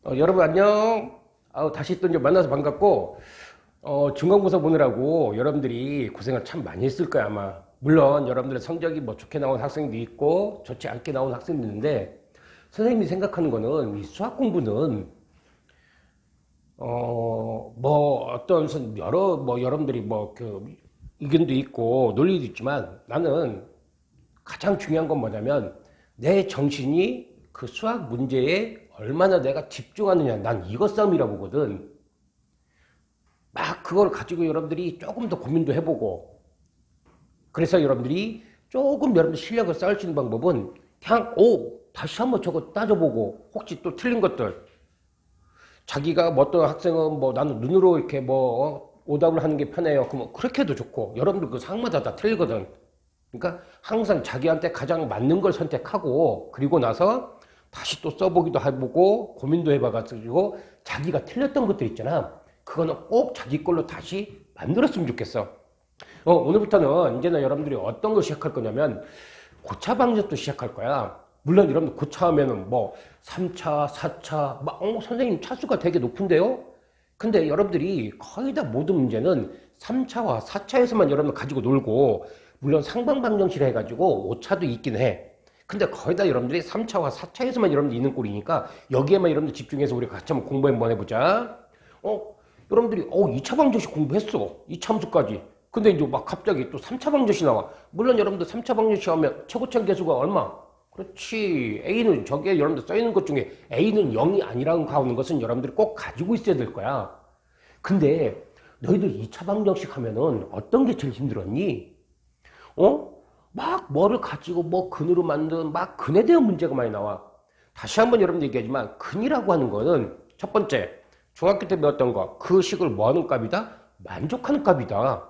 여러분 안녕. 다시 또 이제 만나서 반갑고, 중간고사 보느라고 여러분들이 고생을 참 많이 했을 거야, 아마. 물론 여러분들의 성적이 뭐 좋게 나온 학생도 있고, 좋지 않게 나온 학생도 있는데, 선생님이 생각하는 거는 이 수학 공부는, 뭐 어떤 여러분들이 의견도 있고 논리도 있지만 나는 가장 중요한 건 뭐냐면 내 정신이 그 수학 문제에 얼마나 내가 집중하느냐. 난 이것 싸움이라 보거든. 막 그걸 가지고 여러분들이 조금 더 고민도 해보고, 그래서 여러분들이 조금 여러분들 실력을 쌓을 수 있는 방법은 그냥 다시 한번 저거 따져보고, 혹시 또 틀린 것들, 자기가 뭐 어떤 학생은 뭐 나는 눈으로 이렇게 오답을 하는 게 편해요. 그럼 그렇게 해도 좋고, 여러분들 그 상황마다 다 틀리거든. 그러니까 항상 자기한테 가장 맞는 걸 선택하고, 그리고 나서 다시 또 써보기도 해보고 고민도 해봐가지고 자기가 틀렸던 것들 있잖아. 그거는 꼭 자기 걸로 다시 만들었으면 좋겠어. 오늘부터는 이제는 여러분들이 어떤 걸 시작할 거냐면 고차 방정도 시작할 거야. 물론 여러분들 고차 하면은 뭐 3차, 4차, 선생님 차수가 되게 높은데요? 근데 여러분들이 거의 다 모든 문제는 3차와 4차에서만 여러분들 가지고 놀고, 물론 상방방정식을 해가지고 5차도 있긴 해. 근데 거의 다 여러분들이 3차와 4차에서만 여러분들 있는 꼴이니까 여기에만 여러분들 집중해서 우리 같이 한번 공부 한번 해보자. 여러분들이 2차 방정식 공부했어. 2차 함수까지. 근데 이제 막 갑자기 또 3차 방정식 나와. 물론 여러분들 3차 방정식 하면 최고점 계수가 얼마? 그렇지. A는 저기에 여러분들 써있는 것 중에 A는 0이 아니라고 하는 것은 여러분들이 꼭 가지고 있어야 될 거야. 근데 너희들 2차 방정식 하면은 어떤 게 제일 힘들었니? 막 뭐를 가지고 근으로 만든 근에 대한 문제가 많이 나와. 다시 한번 여러분들 얘기하지만 근이라고 하는 거는 첫 번째, 중학교 때 배웠던 거, 그 식을 뭐 하는 값이다? 만족하는 값이다.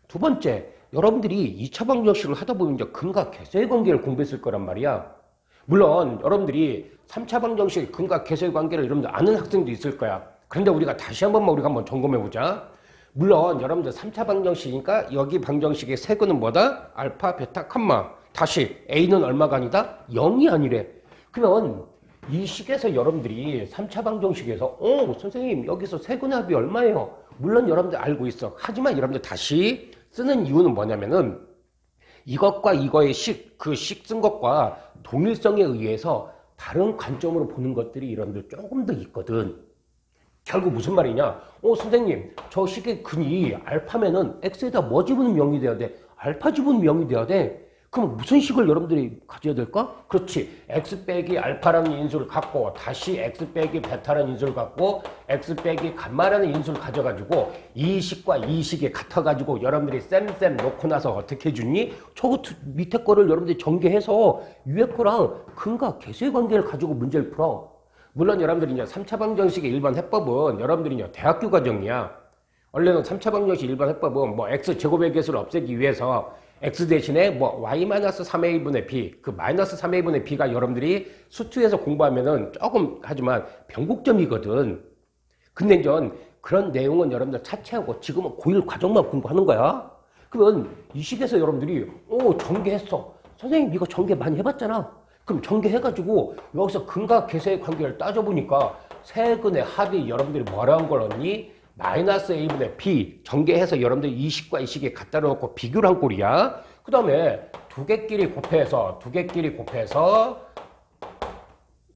두 번째, 여러분들이 2차 방정식을 하다 보면 이제 근과 계수의 관계를 공부했을 거란 말이야. 물론 여러분들이 3차 방정식 근과 계수의 관계를 여러분들 아는 학생도 있을 거야. 그런데 우리가 다시 우리가 한번 점검해 보자. 물론 여러분들 3차 방정식이니까 여기 방정식의 세근은 뭐다? 알파, 베타, 캄마. 다시 A는 얼마가 아니다? 0이 아니래. 그러면 이 식에서 여러분들이 3차 방정식에서 선생님 여기서 세근의 합이 얼마예요? 물론 여러분들 알고 있어. 하지만 여러분들 다시 쓰는 이유는 뭐냐면은 이것과 이거의 그 식 쓴 것과 동일성에 의해서 다른 관점으로 보는 것들이 여러분들 조금 더 있거든. 결국 무슨 말이냐? 선생님, 저 식의 근이 알파면은 x에다 뭐 집으면 0이 돼야 돼? 알파 집으면 0이 돼야 돼? 그럼 무슨 식을 여러분들이 가져야 될까? 그렇지. x 빼기 알파라는 인수를 갖고, 다시 x 빼기 베타라는 인수를 갖고, x 빼기 감마라는 인수를 가져가지고, 이 식과 이 식이 같아가지고, 여러분들이 쌤 놓고 나서 어떻게 해주니? 저거 밑에 거를 여러분들이 전개해서, 위에 거랑 근과 계수의 관계를 가지고 문제를 풀어. 물론 여러분들이 이제 3차 방정식의 일반 해법은 여러분들이 이제 대학교 과정이야. 원래는 3차 방정식 일반 해법은 x 제곱의 개수를 없애기 위해서 x 대신에 y-3의 1분의 b, 그 마이너스 3의 1분의 b가 여러분들이 수투에서 공부하면은 조금 하지만 변곡점이거든. 근데 이제 그런 내용은 여러분들 차치하고 지금은 고1 과정만 공부하는 거야. 그러면 이 식에서 여러분들이 전개했어. 선생님 이거 전개 많이 해봤잖아. 그럼 전개해가지고 여기서 근과 계수의 관계를 따져보니까 세근의 합이 여러분들이 뭐라는 걸 얻니? 마이너스 a분의 b 전개해서 여러분들이 이 식과 이 식에 갖다 놓고 비교를 한 꼴이야. 그 다음에 두 개끼리 곱해서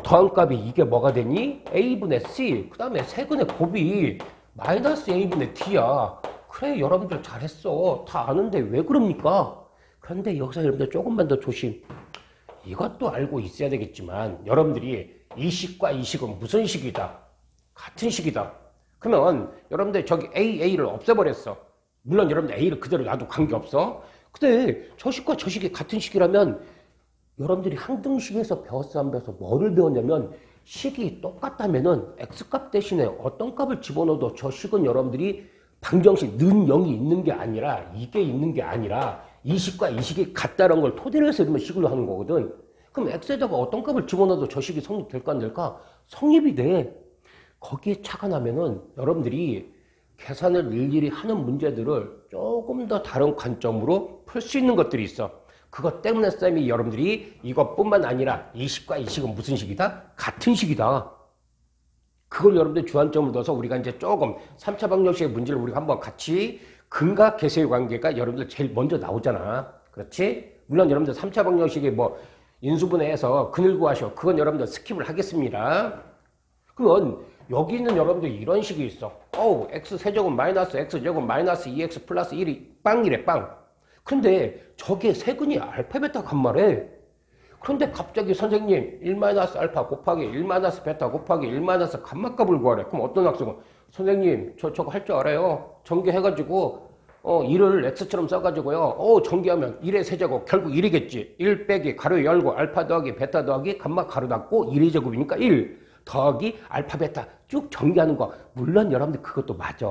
더한 값이 이게 뭐가 되니? a분의 c. 그 다음에 세근의 곱이 마이너스 a분의 d야. 그래 여러분들 잘했어. 다 아는데 왜 그럽니까? 그런데 여기서 여러분들 조금만 더 조심. 이것도 알고 있어야 되겠지만 여러분들이 이 식과 이 식은 무슨 식이다? 같은 식이다. 그러면 여러분들 저기 A를 없애버렸어. 물론 여러분들 A를 그대로 놔도 관계없어. 근데 저 식과 저 식이 같은 식이라면 여러분들이 항등식에서 배웠어 안 배워서 뭐를 배웠냐면 식이 똑같다면은 X값 대신에 어떤 값을 집어넣어도 저 식은 여러분들이 방정식 는 0이 있는 게 아니라 이게 있는 게 아니라 이 식과 이 식이 같다는 걸 토대로 해서 이러면 식으로 하는 거거든. 그럼 x에다가 어떤 값을 집어넣어도 저 식이 성립될까 안 될까? 성립이 돼. 거기에 차가 나면은 여러분들이 계산을 일일이 하는 문제들을 조금 더 다른 관점으로 풀 수 있는 것들이 있어. 그것 때문에 쌤이 여러분들이 이것뿐만 아니라 이 식과 이 식은 무슨 식이다? 같은 식이다. 그걸 여러분들 주안점을 둬서 우리가 이제 조금 3차 방정식의 문제를 우리가 한번 같이 근과 계수의 관계가 여러분들 제일 먼저 나오잖아. 그렇지? 물론 여러분들 3차 방정식이 뭐 인수분해해서 근을 구하셔. 그건 여러분들 스킵을 하겠습니다. 그러면 여기 있는 여러분들 이런 식이 있어. x세제곱 마이너스 x제곱 마이너스 2x 플러스 1이 빵이래, 빵. 근데 저게 세근이 알파 베타 감마래. 그런데 갑자기 선생님 1 마이너스 알파 곱하기 1 마이너스 베타 곱하기 1 마이너스 감마 값을 구하래. 그럼 어떤 학생은 선생님 저거 할 줄 알아요. 전개해가지고 1을 x처럼 써가지고요. 전개하면 1의 세제곱 결국 1이겠지. 1 빼기 가로 열고 알파 더하기 베타 더하기 감마 가로 닫고 1의 제곱이니까 1 더하기 알파 베타 쭉 전개하는 거. 물론 여러분들 그것도 맞아.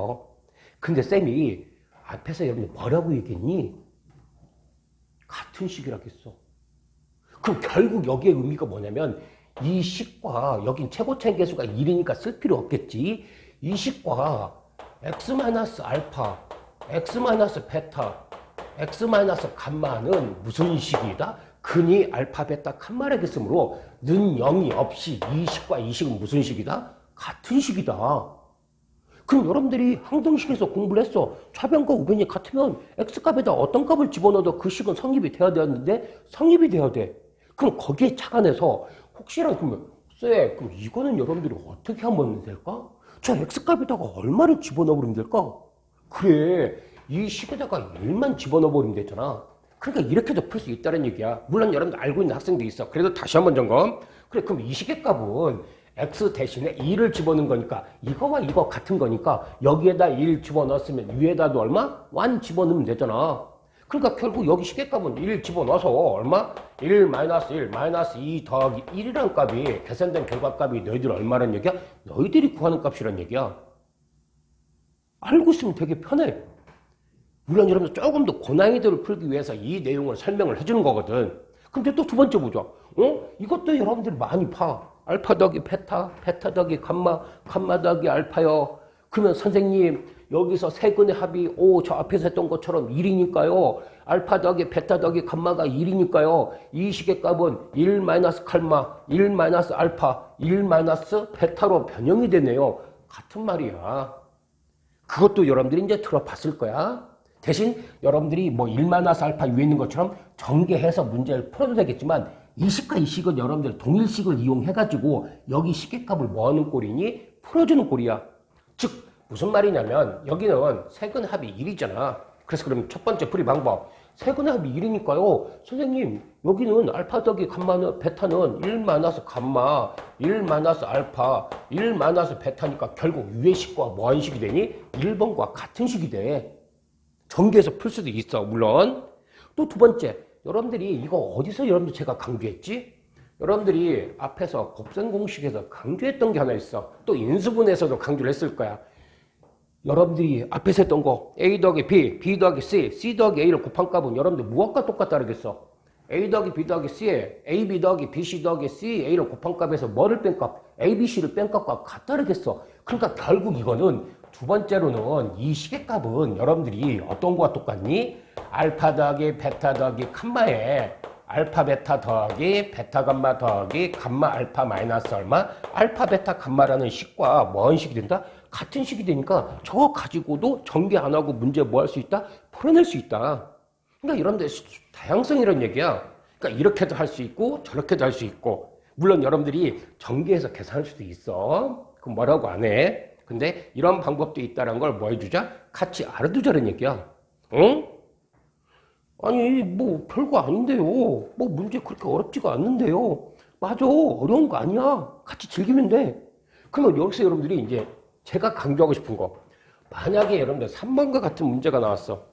근데 쌤이 앞에서 여러분들 뭐라고 얘기했니? 같은 식이라겠어. 그럼 결국 여기에 의미가 뭐냐면 이 식과 여긴 최고차의 개수가 1이니까 쓸 필요 없겠지. 이 식과 x-알파, x-베타, x-감마는 무슨 식이다? 근이 알파, 베타, 감마라겠으므로 는 0이 없이 이 식과 이 식은 무슨 식이다? 같은 식이다. 그럼 여러분들이 항등식에서 공부를 했어. 좌변과 우변이 같으면 x값에다 어떤 값을 집어넣어도 그 식은 성립이 돼야 되는데 성립이 돼야 돼. 그럼 거기에 착안해서 혹시라도 그러면 그럼 이거는 여러분들이 어떻게 하면 될까? 저 x값에다가 얼마를 집어넣어버리면 될까? 그래, 이 식에다가 1만 집어넣어버리면 되잖아. 그러니까 이렇게도 풀 수 있다는 얘기야. 물론 여러분들 알고 있는 학생도 있어. 그래도 다시 한번 점검. 그래, 그럼 이 식의 값은 x 대신에 2를 집어넣은 거니까 이거와 이거 같은 거니까 여기에다 1 집어넣었으면 위에다도 얼마? 1 집어넣으면 되잖아. 그러니까 결국 여기 식의값은 1 집어넣어서 얼마? 1 마이너스 1 마이너스 2 더하기 1이라는 값이 계산된 결과값이 너희들 얼마란 얘기야? 너희들이 구하는 값이란 얘기야. 알고 있으면 되게 편해. 물론 여러분들 조금 더 고난이도를 풀기 위해서 이 내용을 설명을 해주는 거거든. 근데 또 두 번째 보자. 이것도 여러분들 많이 파. 알파 더하기 베타, 베타 더하기 감마, 감마 더하기 알파요. 그러면 선생님 여기서 세근의 합이 저 앞에서 했던 것처럼 1이니까요. 알파 더하기 베타 더하기 감마가 1이니까요. 이 식의 값은 1 마이너스 감마, 1 마이너스 알파, 1 마이너스 베타로 변형이 되네요. 같은 말이야. 그것도 여러분들이 이제 들어봤을 거야. 대신 여러분들이 뭐 1 마이너스 알파 위에 있는 것처럼 전개해서 문제를 풀어도 되겠지만 이 식과 이 식은 여러분들 동일식을 이용해가지고 여기 식의 값을 뭐 하는 꼴이니? 풀어주는 꼴이야. 즉 무슨 말이냐면 여기는 세근 합이 1이잖아. 그래서 그럼 첫 번째 풀이 방법. 세근 합이 1이니까요. 선생님 여기는 알파 더하기 감마는 베타는 1 마이너스 감마, 1 마이너스 알파, 1 마이너스 베타니까 결국 위의 식과 뭐한 식이 되니? 1번과 같은 식이 돼. 전개해서 풀 수도 있어. 물론. 또 두 번째. 여러분들이 이거 어디서 여러분들 제가 강조했지? 여러분들이 앞에서 곱셈 공식에서 강조했던 게 하나 있어. 또 인수분해에서도 강조를 했을 거야. 여러분들이 앞에서 했던 거 A 더하기 B, B 더하기 C, C 더하기 A를 곱한 값은 여러분들 무엇과 똑같다 그러겠어? A 더하기 B 더하기 C에 A, B 더하기 B, C 더하기 C, A를 곱한 값에서 뭐를 뺀 값? A, B, C를 뺀 값과 같다 그러겠어. 그러니까 결국 이거는 두 번째로는 이 식의 값은 여러분들이 어떤 거와 똑같니? 알파 더하기 베타 더하기 감마에 알파 베타 더하기 베타 감마 더하기 감마 알파 마이너스 얼마? 알파 베타 감마라는 식과 뭐한 식이 된다? 같은 식이 되니까 저거 가지고도 전개 안 하고 문제 뭐 할 수 있다? 풀어낼 수 있다. 그러니까 여러분들 다양성이란 얘기야. 그러니까 이렇게도 할 수 있고 저렇게도 할 수 있고 물론 여러분들이 전개해서 계산할 수도 있어. 그럼 뭐라고 안 해. 근데 이런 방법도 있다는 걸 뭐 해주자? 같이 알아두자는 얘기야. 응? 아니 뭐 별거 아닌데요. 뭐 문제 그렇게 어렵지가 않는데요. 맞아. 어려운 거 아니야. 같이 즐기면 돼. 그러면 여기서 여러분들이 이제 제가 강조하고 싶은 거. 만약에 여러분들 3번과 같은 문제가 나왔어.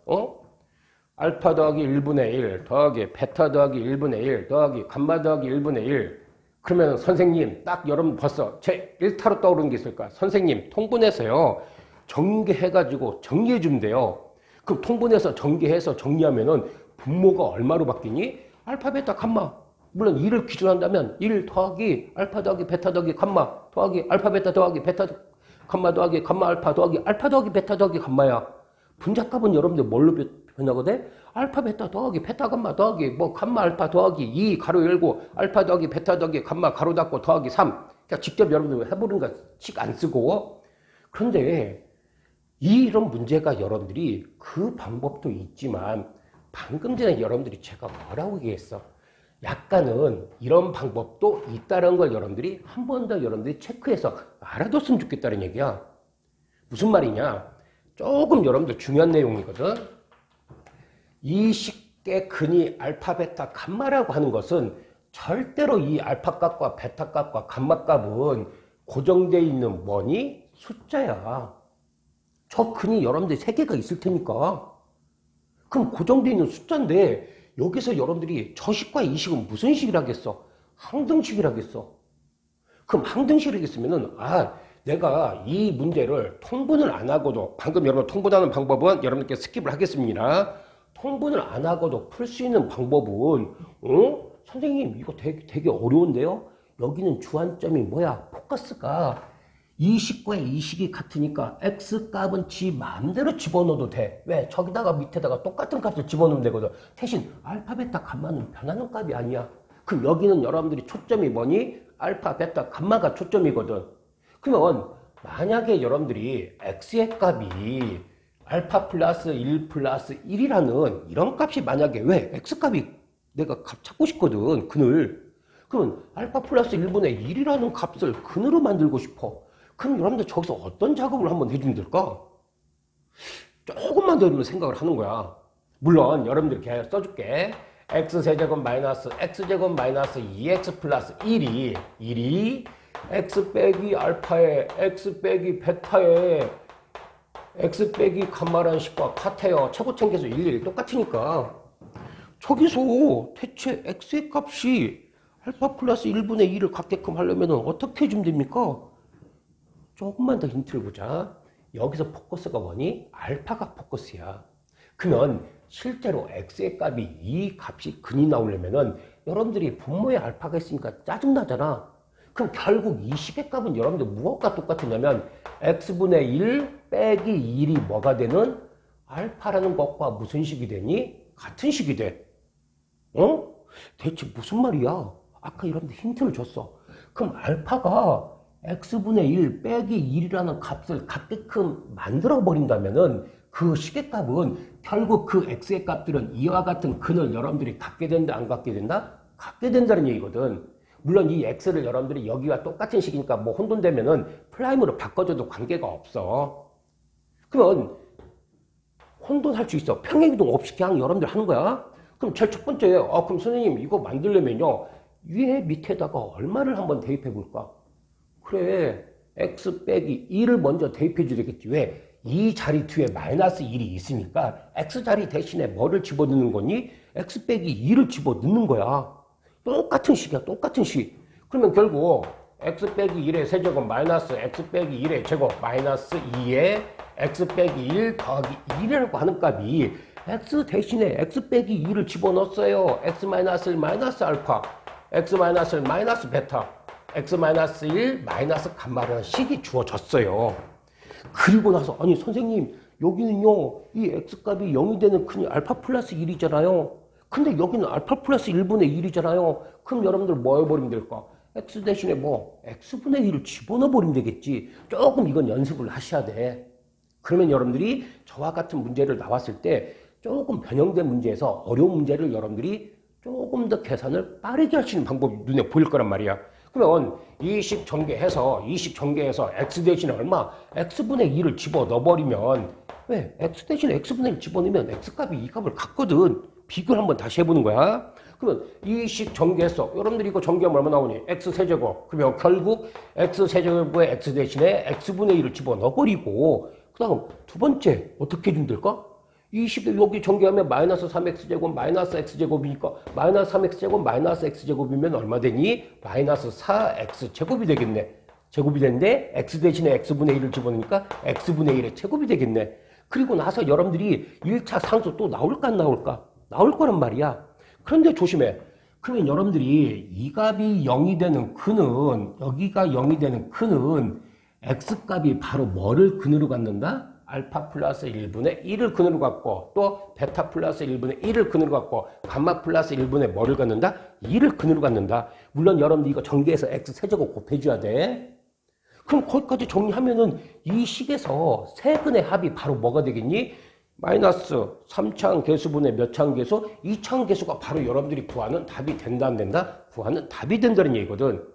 알파 더하기 1분의 1 더하기 베타 더하기 1분의 1 더하기 감마 더하기 1분의 1. 그러면 선생님 딱 여러분 벌써 제 1타로 떠오르는 게 있을까? 선생님 통분해서요. 전개해가지고 정리해주면 돼요. 그럼 통분해서 전개해서 정리하면은 분모가 얼마로 바뀌니? 알파 베타 감마. 물론 2를 기준한다면 1 더하기 알파 더하기 베타 더하기 감마 더하기 알파 베타 더하기 베타 감마 더하기 감마 알파 더하기 알파 더하기 베타 더하기 감마야. 분자값은 여러분들 뭘로 변하거든? 알파 베타 더하기 베타 감마 더하기 뭐 감마 알파 더하기 2 가로 열고 알파 더하기 베타 더하기 감마 가로 닫고 더하기 3. 그러니까 그러니까 직접 여러분들 해보는 거씩 안 쓰고. 그런데 이런 문제가 여러분들이 그 방법도 있지만 방금 전에 여러분들이 제가 뭐라고 얘기했어? 약간은 이런 방법도 있다는 걸 여러분들이 한 번 더 여러분들이 체크해서 알아뒀으면 좋겠다는 얘기야. 무슨 말이냐? 조금 여러분들 중요한 내용이거든. 이 식의 근이 알파, 베타, 감마라고 하는 것은 절대로 이 알파 값과 베타 값과 감마 값은 고정되어 있는 뭐니? 숫자야. 저 근이 여러분들 3개가 있을 테니까. 그럼 고정되어 있는 숫자인데 여기서 여러분들이 저 식과 이 식은 무슨 식이라겠어? 항등식이라겠어. 그럼 항등식이라겠으면은 내가 이 문제를 통분을 안 하고도, 방금 여러분 통분하는 방법은 여러분들께 스킵을 하겠습니다. 통분을 안 하고도 풀 수 있는 방법은 선생님 이거 되게 어려운데요? 여기는 주안점이 뭐야? 포커스가 이 식과 이 식이 같으니까 x 값은 지 마음대로 집어넣어도 돼. 왜? 저기다가 밑에다가 똑같은 값을 집어넣으면 되거든. 대신 알파, 베타, 감마는 변하는 값이 아니야. 그럼 여기는 여러분들이 초점이 뭐니? 알파, 베타, 감마가 초점이거든. 그러면 만약에 여러분들이 x의 값이 알파 플러스 1 플러스 1이라는 이런 값이 만약에 왜? x 값이 내가 값 찾고 싶거든. 근을. 그러면 알파 플러스 1분의 1이라는 값을 근으로 만들고 싶어. 그럼 여러분들 저기서 어떤 작업을 한번 해주면 될까? 조금만 더 생각을 하는 거야. 물론 여러분들 이렇게 써줄게. x세제곱 마이너스 x제곱 마이너스 2x 플러스 1이 x 빼기 알파에 x 빼기 베타에 x 빼기 감마라는 식과 같아요. 최고점 계수 일일이 똑같으니까. 저기서 대체 x의 값이 알파 플러스 1분의 2를 갖게끔 하려면 어떻게 해주면 됩니까? 조금만 더 힌트를 보자. 여기서 포커스가 뭐니? 알파가 포커스야. 그러면 실제로 x의 값이 이 값이 근이 나오려면은 여러분들이 분모에 알파가 있으니까 짜증나잖아. 그럼 결국 이 식의 값은 여러분들 무엇과 똑같으냐면 x분의 1 빼기 1이 뭐가 되는? 알파라는 것과 무슨 식이 되니? 같은 식이 돼. 대체 무슨 말이야? 아까 여러분들 힌트를 줬어. 그럼 알파가 x분의 1 빼기 1이라는 값을 갖게끔 만들어 버린다면은 그 식의 값은 결국 그 x의 값들은 이와 같은 근을 여러분들이 갖게 된다, 안 갖게 된다? 갖게 된다는 얘기거든. 물론 이 x를 여러분들이 여기와 똑같은 식이니까 뭐 혼돈되면은 프라임으로 바꿔줘도 관계가 없어. 그러면 혼돈할 수 있어. 평행이동 없이 그냥 여러분들 하는 거야. 그럼 제일 첫 번째, 그럼 선생님 이거 만들려면요 위에 밑에다가 얼마를 한번 대입해 볼까? 그래, x 빼기 1을 먼저 대입해 줘야 되겠지. 왜? 이 자리 뒤에 마이너스 1이 있으니까 x 자리 대신에 뭐를 집어넣는 거니? x 빼기 2를 집어넣는 거야. 똑같은 식이야, 똑같은 식. 그러면 결국 x 빼기 1의 세제곱 마이너스 x 빼기 1의 제곱 마이너스 2의 x 빼기 1 더하기 1이라고 하는 값이 x 대신에 x 빼기 2를 집어넣었어요. x 마이너스 1 마이너스 알파, x 마이너스 1 마이너스 베타, x 마이너스 1 마이너스 감마라는 식이 주어졌어요. 그리고 나서 아니 선생님 여기는요 이 x값이 0이 되는 근이 알파 플러스 1이잖아요. 근데 여기는 알파 플러스 1분의 1이잖아요. 그럼 여러분들 뭐 해버리면 될까? x 대신에 뭐 x분의 1을 집어넣어 버리면 되겠지. 조금 이건 연습을 하셔야 돼. 그러면 여러분들이 저와 같은 문제를 나왔을 때 조금 변형된 문제에서 어려운 문제를 여러분들이 조금 더 계산을 빠르게 할 수 있는 방법이 눈에 보일 거란 말이야. 그러면 이 식 전개해서 x 대신에 얼마? x분의 2를 집어넣어버리면 왜? x 대신에 x분의 1 집어넣으면 x값이 이 값을 갖거든. 비교를 한번 다시 해보는 거야. 그러면 이 식 전개했어. 여러분들이 이거 전개하면 얼마 나오니? x세제곱. 그러면 결국 x세제곱에 x 대신에 x분의 1을 집어넣어버리고 그 다음 두 번째 어떻게 해주면 될까? 이 식을 여기 전개하면 마이너스 3x제곱 마이너스 x제곱이니까 마이너스 3x제곱 마이너스 x제곱이면 얼마 되니? 마이너스 4x제곱이 되겠네. 제곱이 되는데 x 대신에 x분의 1을 집어넣으니까 x분의 1의 제곱이 되겠네. 그리고 나서 여러분들이 1차 상수 또 나올까 안 나올까? 나올 거란 말이야. 그런데 조심해. 그러면 여러분들이 이 값이 0이 되는 근은 여기가 0이 되는 근은 x값이 바로 뭐를 근으로 갖는다? 알파 플러스 1분의 1을 근으로 갖고 또 베타 플러스 1분의 1을 근으로 갖고 감마 플러스 1분의 뭐를 갖는다? 2를 근으로 갖는다. 물론 여러분들 이거 전개해서 x 세제곱 곱해줘야 돼. 그럼 거기까지 정리하면은 이 식에서 세근의 합이 바로 뭐가 되겠니? 마이너스 3차항 계수분의 몇 차항 계수? 2차항 계수가 바로 여러분들이 구하는 답이 된다 안 된다? 구하는 답이 된다는 얘기거든.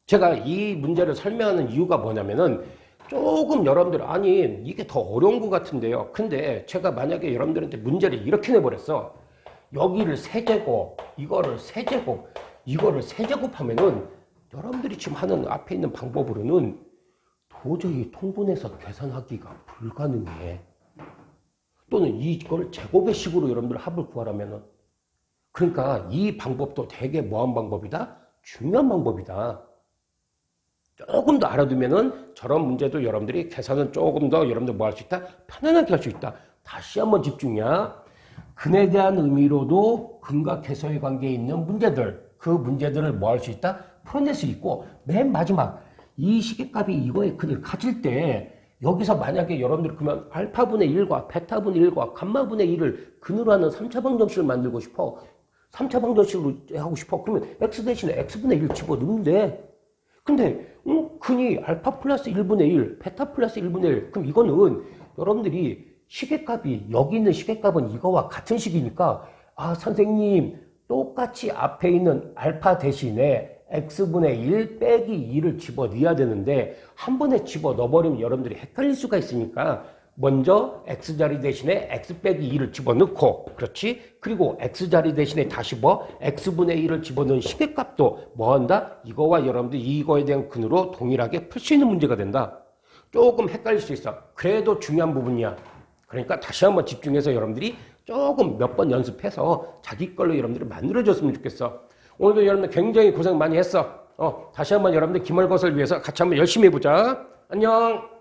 제가 이 문제를 설명하는 이유가 뭐냐면은 조금 여러분들 아니 이게 더 어려운 것 같은데요. 근데 제가 만약에 여러분들한테 문제를 이렇게 내버렸어. 여기를 세제곱, 이거를 세제곱, 이거를 세제곱하면은 여러분들이 지금 하는 앞에 있는 방법으로는 도저히 통분해서 계산하기가 불가능해. 또는 이걸 제곱의 식으로 여러분들 합을 구하라면은 그러니까 이 방법도 되게 뭐한 방법이다? 중요한 방법이다. 조금 더 알아두면은 저런 문제도 여러분들이 계산은 조금 더 여러분들 뭐 할 수 있다? 편안하게 할 수 있다. 다시 한번 집중이야. 근에 대한 의미로도 근과 계소의 관계에 있는 문제들, 그 문제들을 뭐 할 수 있다? 풀어낼 수 있고 맨 마지막 이 시계값이 이거의 근을 가질 때 여기서 만약에 여러분들 그러면 알파분의 1과 베타분의 1과 감마분의 1을 근으로 하는 3차 방정식을 만들고 싶어. 3차 방정식으로 하고 싶어. 그러면 x 대신에 x분의 1 집어넣으면 돼. 근데 근이 알파 플러스 1분의 1, 베타 플러스 1분의 1. 그럼 이거는 여러분들이 시계값이 여기 있는 시계값은 이거와 같은 식이니까 아 선생님 똑같이 앞에 있는 알파 대신에 x분의 1 빼기 2를 집어넣어야 되는데 한 번에 집어넣어버리면 여러분들이 헷갈릴 수가 있으니까 먼저 x자리 대신에 x 빼기 2를 집어넣고 그렇지? 그리고 x자리 대신에 다시 뭐? x분의 1을 집어넣은 시계값도 뭐 한다? 이거와 여러분들이 이거에 대한 근으로 동일하게 풀 수 있는 문제가 된다. 조금 헷갈릴 수 있어. 그래도 중요한 부분이야. 그러니까 다시 한번 집중해서 여러분들이 조금 몇 번 연습해서 자기 걸로 여러분들이 만들어줬으면 좋겠어. 오늘도 여러분들 굉장히 고생 많이 했어. 다시 한번 여러분들 기말것을 위해서 같이 한번 열심히 해보자. 안녕.